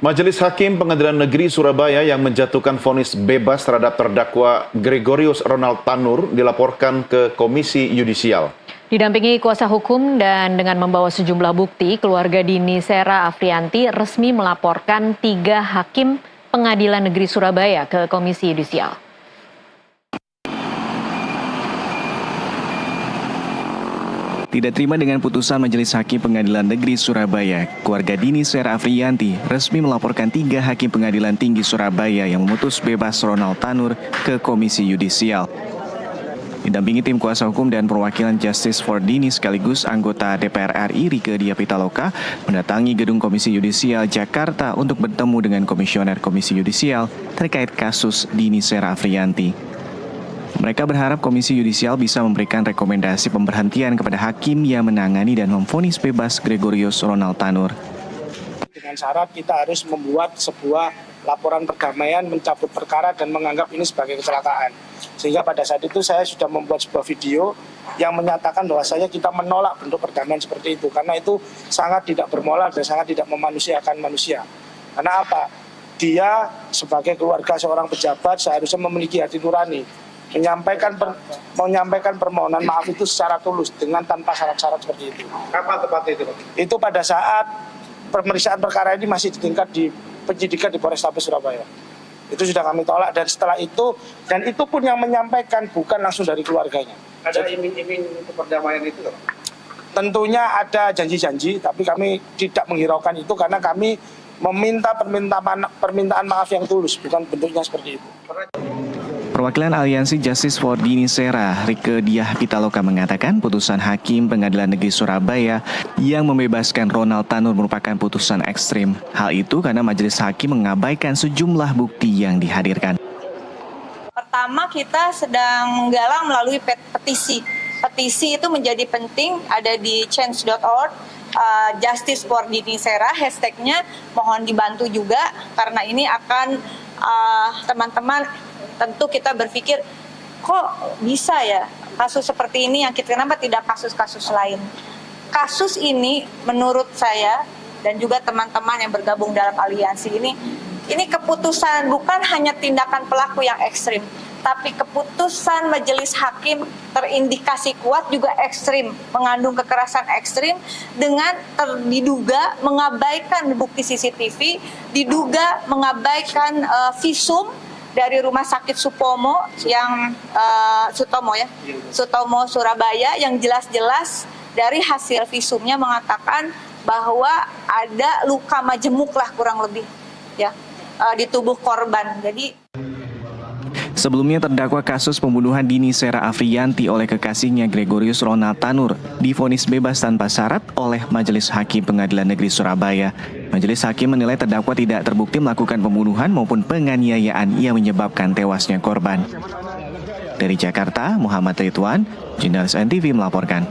Majelis Hakim Pengadilan Negeri Surabaya yang menjatuhkan vonis bebas terhadap terdakwa Gregorius Ronald Tanur dilaporkan ke Komisi Yudisial. Didampingi kuasa hukum dan dengan membawa sejumlah bukti, keluarga Dini Sera Afriyanti resmi melaporkan 3 hakim Pengadilan Negeri Surabaya ke Komisi Yudisial. Tidak terima dengan putusan Majelis Hakim Pengadilan Negeri Surabaya, keluarga Dini Sera Afriyanti resmi melaporkan 3 hakim Pengadilan Tinggi Surabaya yang memutus bebas Ronald Tanur ke Komisi Yudisial. Didampingi tim kuasa hukum dan perwakilan Justice for Dini sekaligus anggota DPR RI Rieke Diah Pitaloka mendatangi gedung Komisi Yudisial Jakarta untuk bertemu dengan Komisioner Komisi Yudisial terkait kasus Dini Sera Afriyanti. Mereka berharap Komisi Yudisial bisa memberikan rekomendasi pemberhentian kepada hakim yang menangani dan memvonis bebas Gregorius Ronald Tanur. Dengan syarat kita harus membuat sebuah laporan perdamaian, mencabut perkara dan menganggap ini sebagai kecelakaan. Sehingga pada saat itu saya sudah membuat sebuah video yang menyatakan bahwasanya kita menolak bentuk perdamaian seperti itu. Karena itu sangat tidak bermoral dan sangat tidak memanusiakan manusia. Karena apa? Dia sebagai keluarga seorang pejabat seharusnya memiliki hati nurani. Menyampaikan permohonan maaf itu secara tulus dengan tanpa syarat-syarat seperti itu. Kapan tepatnya itu? Itu pada saat pemeriksaan perkara ini masih di tingkat di penyidikan di Polrestabes Surabaya. Itu sudah kami tolak dan setelah itu, dan itu pun yang menyampaikan bukan langsung dari keluarganya. Ada iming-iming untuk perdamaian itu? Tentunya ada janji-janji, tapi kami tidak menghiraukan itu karena kami meminta permintaan maaf yang tulus, bukan bentuknya seperti itu. Perwakilan Aliansi Justice for Dini Sera, Rieke Diah Pitaloka mengatakan putusan Hakim Pengadilan Negeri Surabaya yang membebaskan Ronald Tanur merupakan putusan ekstrim. Hal itu karena Majelis Hakim mengabaikan sejumlah bukti yang dihadirkan. Pertama, kita sedang menggalang melalui petisi. Petisi itu menjadi penting, ada di change.org. Justice for Dini Sera, hashtagnya mohon dibantu juga karena ini akan teman-teman tentu kita berpikir kok bisa ya kasus seperti ini yang kenapa tidak kasus-kasus lain. Kasus ini menurut saya dan juga teman-teman yang bergabung dalam aliansi ini keputusan bukan hanya tindakan pelaku yang ekstrim, tapi keputusan majelis hakim terindikasi kuat juga ekstrim, mengandung kekerasan ekstrim dengan diduga mengabaikan bukti CCTV, diduga mengabaikan visum dari Rumah Sakit Sutomo yang Sutomo Surabaya yang jelas-jelas dari hasil visumnya mengatakan bahwa ada luka majemuk lah kurang lebih ya di tubuh korban. Jadi sebelumnya terdakwa kasus pembunuhan Dini Sera Afriyanti oleh kekasihnya Gregorius Ronald Tanur divonis bebas tanpa syarat oleh Majelis Hakim Pengadilan Negeri Surabaya. Majelis Hakim menilai terdakwa tidak terbukti melakukan pembunuhan maupun penganiayaan yang menyebabkan tewasnya korban. Dari Jakarta, Muhammad Ridwan, Jurnalis NTV melaporkan.